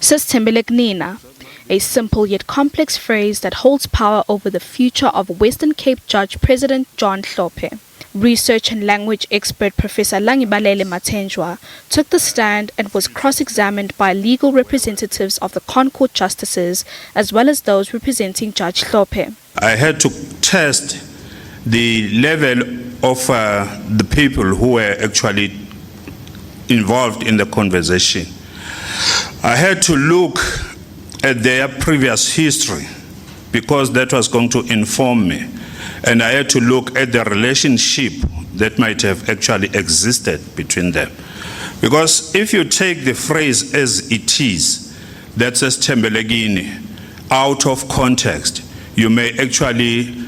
says Tembelek Nina, a simple yet complex phrase that holds power over the future of Western Cape Judge President Hlophe. Research and language expert Professor Langibalele Mathenjwa took the stand and was cross-examined by legal representatives of the Concourt Justices as well as those representing Judge Hlophe. I had to test the level of the people who were actually involved in the conversation. I had to look at their previous history because that was going to inform me. And I had to look at the relationship that might have actually existed between them. Because if you take the phrase as it is, that says Tembelegini, out of context, you may actually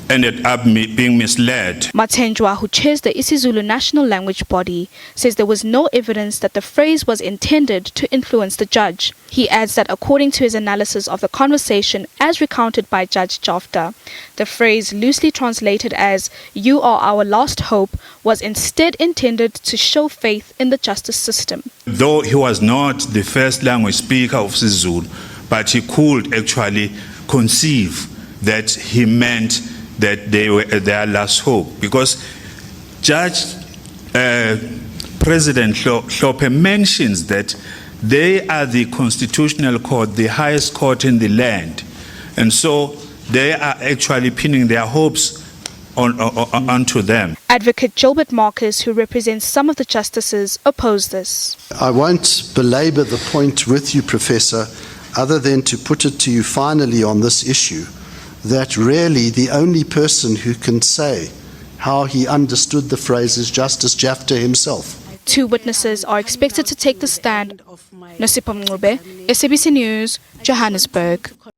ended up being misled. Mathenjwa, who chairs the isiZulu National Language Body, says there was no evidence that the phrase was intended to influence the judge. He adds that according to his analysis of the conversation as recounted by Judge Jafta, the phrase loosely translated as "you are our last hope" was instead intended to show faith in the justice system. Though he was not the first language speaker of isiZulu, but he could actually conceive that he meant that they were their last hope, because President Hlophe mentions that they are the constitutional court, the highest court in the land, and so they are actually pinning their hopes onto them. Advocate Gilbert Marcus, who represents some of the justices, opposed this. I won't belabor the point with you, Professor, other than to put it to you finally on this issue, that really the only person who can say how he understood the phrase is Justice Jafta himself. 2 witnesses are expected to take the stand. Nosipho Mncube, SABC News, Johannesburg.